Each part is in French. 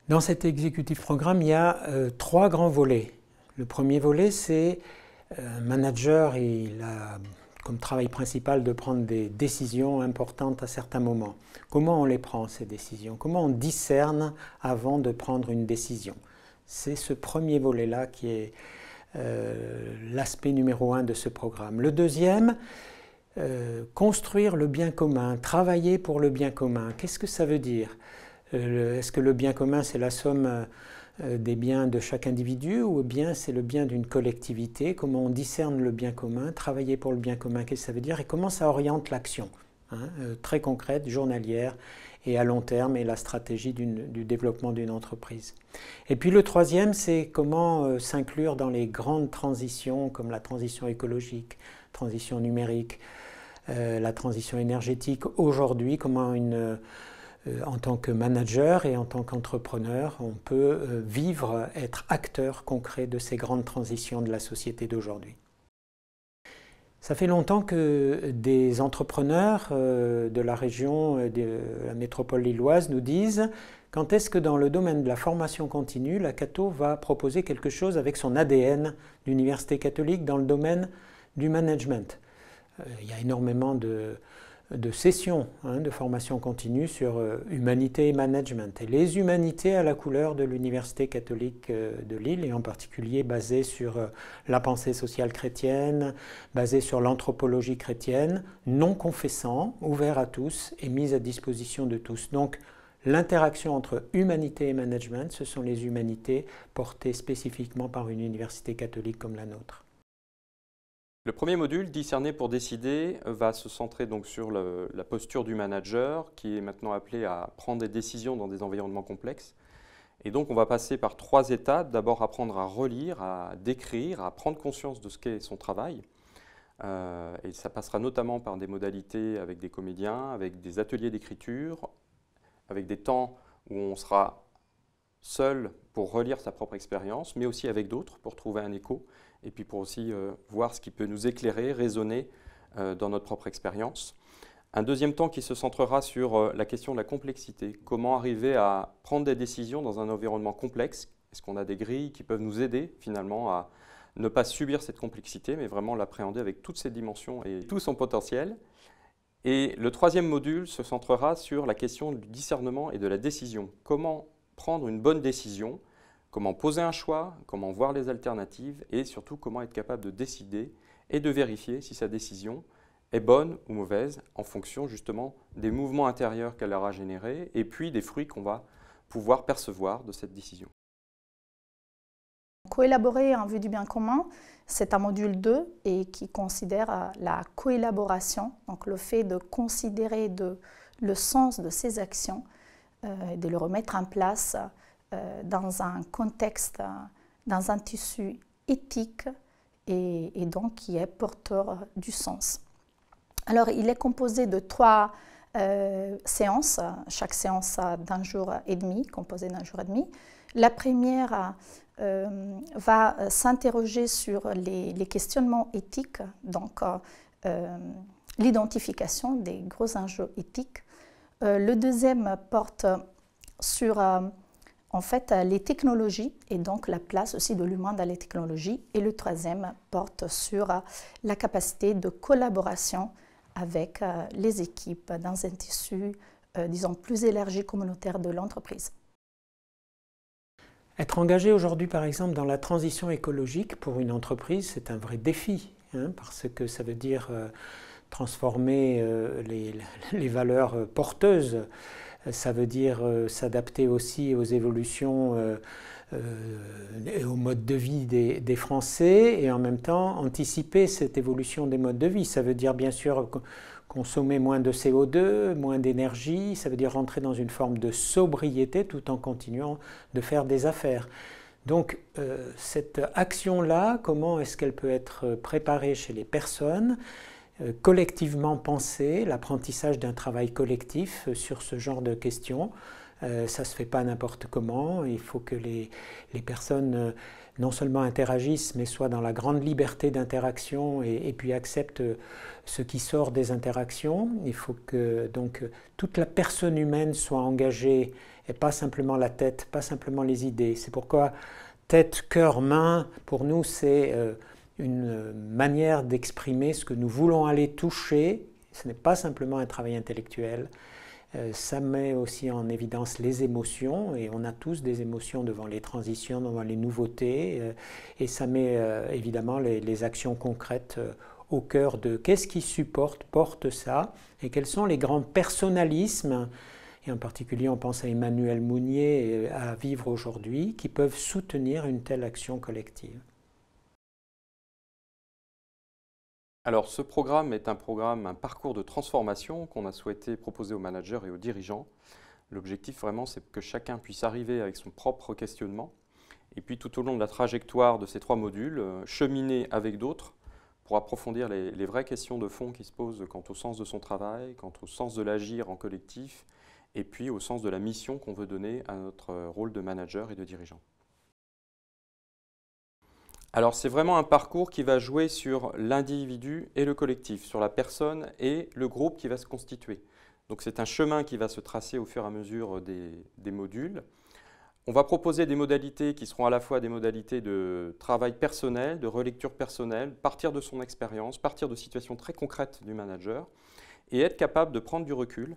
Dans cet executive programme, il y a trois grands volets. Le premier volet, c'est un manager, il a comme travail principal de prendre des décisions importantes à certains moments. Comment on les prend, ces décisions? Comment on discerne avant de prendre une décision? C'est ce premier volet-là qui est l'aspect numéro 1 de ce programme. Le deuxième, construire le bien commun, travailler pour le bien commun. Qu'est-ce que ça veut dire? Est-ce que le bien commun, c'est la somme des biens de chaque individu ou bien c'est le bien d'une collectivité? Comment on discerne le bien commun? Travailler pour le bien commun, qu'est-ce que ça veut dire? Et comment ça oriente l'action, très concrète, journalière et à long terme, et la stratégie du développement d'une entreprise. Et puis le troisième, c'est comment s'inclure dans les grandes transitions comme la transition écologique, transition numérique, la transition énergétique. Aujourd'hui, comment en tant que manager et en tant qu'entrepreneur, on peut vivre, être acteur concret de ces grandes transitions de la société d'aujourd'hui. Ça fait longtemps que des entrepreneurs de la région, de la métropole lilloise nous disent quand est-ce que dans le domaine de la formation continue, la Cato va proposer quelque chose avec son ADN d'université catholique dans le domaine du management. Il y a énormément de sessions de formation continue sur humanité et management. Et les humanités à la couleur de l'Université catholique de Lille, et en particulier basées sur la pensée sociale chrétienne, basées sur l'anthropologie chrétienne, non confessant, ouvert à tous et mis à disposition de tous. Donc l'interaction entre humanité et management, ce sont les humanités portées spécifiquement par une université catholique comme la nôtre. Le premier module, Discerner pour décider, va se centrer donc sur la posture du manager qui est maintenant appelé à prendre des décisions dans des environnements complexes. Et donc on va passer par trois étapes. D'abord apprendre à relire, à décrire, à prendre conscience de ce qu'est son travail. Et ça passera notamment par des modalités avec des comédiens, avec des ateliers d'écriture, avec des temps où on sera seul pour relire sa propre expérience, mais aussi avec d'autres pour trouver un écho. Et puis pour aussi voir ce qui peut nous éclairer, résonner dans notre propre expérience. Un deuxième temps qui se centrera sur la question de la complexité. Comment arriver à prendre des décisions dans un environnement complexe? Est-ce qu'on a des grilles qui peuvent nous aider finalement à ne pas subir cette complexité, mais vraiment l'appréhender avec toutes ses dimensions et tout son potentiel? Et le troisième module se centrera sur la question du discernement et de la décision. Comment prendre une bonne décision? Comment poser un choix, comment voir les alternatives et surtout comment être capable de décider et de vérifier si sa décision est bonne ou mauvaise en fonction justement des mouvements intérieurs qu'elle aura générés et puis des fruits qu'on va pouvoir percevoir de cette décision. Coélaborer en vue du bien commun, c'est un module 2 et qui considère la coélaboration, donc le fait de considérer le sens de ses actions, de le remettre en place dans un contexte, dans un tissu éthique et donc qui est porteur du sens. Alors il est composé de 3 séances, chaque séance d'un jour et demi, composée d'un jour et demi. La première va s'interroger sur les questionnements éthiques, donc l'identification des gros enjeux éthiques. Le deuxième porte sur en fait, les technologies et donc la place aussi de l'humain dans les technologies. Et le troisième porte sur la capacité de collaboration avec les équipes dans un tissu, disons, plus élargi communautaire de l'entreprise. Être engagé aujourd'hui, par exemple, dans la transition écologique pour une entreprise, c'est un vrai défi, parce que ça veut dire transformer les valeurs porteuses. Ça veut dire s'adapter aussi aux évolutions et au mode de vie des Français et en même temps anticiper cette évolution des modes de vie. Ça veut dire bien sûr consommer moins de CO2, moins d'énergie, ça veut dire rentrer dans une forme de sobriété tout en continuant de faire des affaires. Donc cette action-là, comment est-ce qu'elle peut être préparée chez les personnes ? Collectivement penser, l'apprentissage d'un travail collectif sur ce genre de questions, Ça ne se fait pas n'importe comment. Il faut que les personnes non seulement interagissent, mais soient dans la grande liberté d'interaction et puis acceptent ce qui sort des interactions. Il faut que donc toute la personne humaine soit engagée et pas simplement la tête, pas simplement les idées. C'est pourquoi tête, cœur, main, pour nous, c'est une manière d'exprimer ce que nous voulons aller toucher. Ce n'est pas simplement un travail intellectuel. Ça met aussi en évidence les émotions, et on a tous des émotions devant les transitions, devant les nouveautés, et ça met évidemment les actions concrètes au cœur de qu'est-ce qui porte ça, et quels sont les grands personnalismes, et en particulier on pense à Emmanuel Mounier, à Vivre aujourd'hui, qui peuvent soutenir une telle action collective. Alors ce programme est un parcours de transformation qu'on a souhaité proposer aux managers et aux dirigeants. L'objectif vraiment, c'est que chacun puisse arriver avec son propre questionnement et puis tout au long de la trajectoire de ces 3 modules, cheminer avec d'autres pour approfondir les vraies questions de fond qui se posent quant au sens de son travail, quant au sens de l'agir en collectif et puis au sens de la mission qu'on veut donner à notre rôle de manager et de dirigeant. Alors c'est vraiment un parcours qui va jouer sur l'individu et le collectif, sur la personne et le groupe qui va se constituer. Donc c'est un chemin qui va se tracer au fur et à mesure des modules. On va proposer des modalités qui seront à la fois des modalités de travail personnel, de relecture personnelle, partir de son expérience, partir de situations très concrètes du manager et être capable de prendre du recul,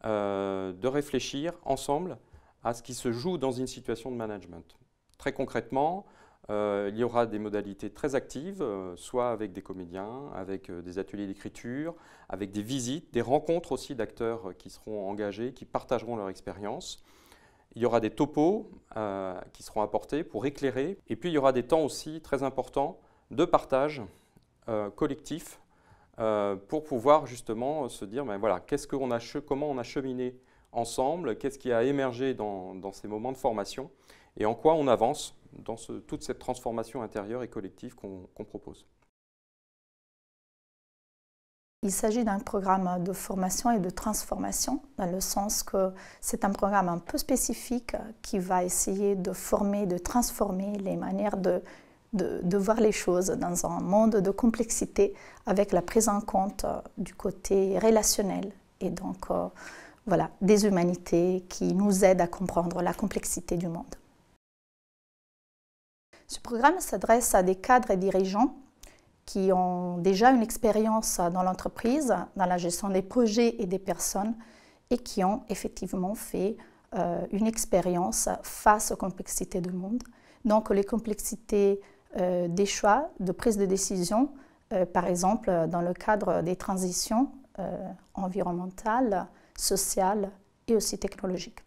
de réfléchir ensemble à ce qui se joue dans une situation de management. Très concrètement, il y aura des modalités très actives, soit avec des comédiens, avec des ateliers d'écriture, avec des visites, des rencontres aussi d'acteurs qui seront engagés, qui partageront leur expérience. Il y aura des topos qui seront apportés pour éclairer. Et puis il y aura des temps aussi très importants de partage collectif pour pouvoir justement se dire ben voilà, comment on a cheminé ensemble, qu'est-ce qui a émergé dans ces moments de formation et en quoi on avance dans toute cette transformation intérieure et collective qu'on propose. Il s'agit d'un programme de formation et de transformation, dans le sens que c'est un programme un peu spécifique qui va essayer de former, de transformer les manières de voir les choses dans un monde de complexité, avec la prise en compte du côté relationnel et donc voilà, des humanités qui nous aident à comprendre la complexité du monde. Ce programme s'adresse à des cadres et dirigeants qui ont déjà une expérience dans l'entreprise, dans la gestion des projets et des personnes, et qui ont effectivement fait une expérience face aux complexités du monde. Donc les complexités des choix, de prise de décision, par exemple dans le cadre des transitions environnementales, sociales et aussi technologiques.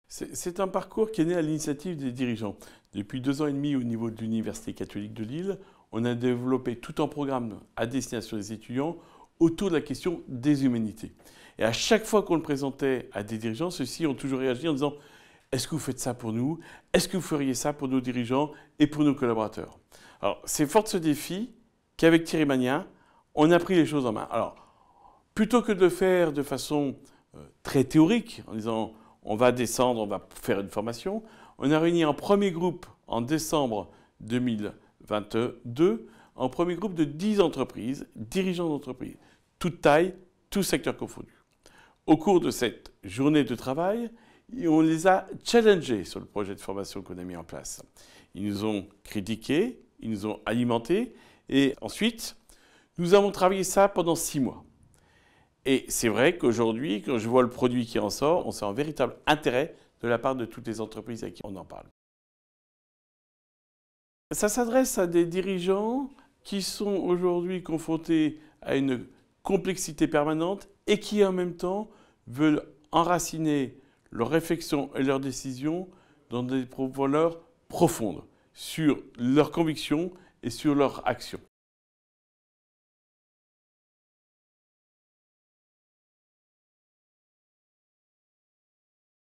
C'est un parcours qui est né à l'initiative des dirigeants. Depuis 2 ans et demi au niveau de l'Université catholique de Lille, on a développé tout un programme à destination des étudiants autour de la question des humanités. Et à chaque fois qu'on le présentait à des dirigeants, ceux-ci ont toujours réagi en disant « Est-ce que vous faites ça pour nous? Est-ce que vous feriez ça pour nos dirigeants et pour nos collaborateurs ?» Alors, c'est fort de ce défi qu'avec Thierry Magnin, on a pris les choses en main. Alors, plutôt que de le faire de façon très théorique, en disant « On va descendre, on va faire une formation », on a réuni un premier groupe en décembre 2022, un premier groupe de 10 entreprises, dirigeants d'entreprises, toute taille, tout secteur confondu. Au cours de cette journée de travail, on les a challengés sur le projet de formation qu'on a mis en place. Ils nous ont critiqués, ils nous ont alimentés et ensuite, nous avons travaillé ça pendant 6 mois. Et c'est vrai qu'aujourd'hui, quand je vois le produit qui en sort, on sent un véritable intérêt de la part de toutes les entreprises à qui on en parle. Ça s'adresse à des dirigeants qui sont aujourd'hui confrontés à une complexité permanente et qui en même temps veulent enraciner leurs réflexions et leurs décisions dans des valeurs profondes sur leurs convictions et sur leurs actions.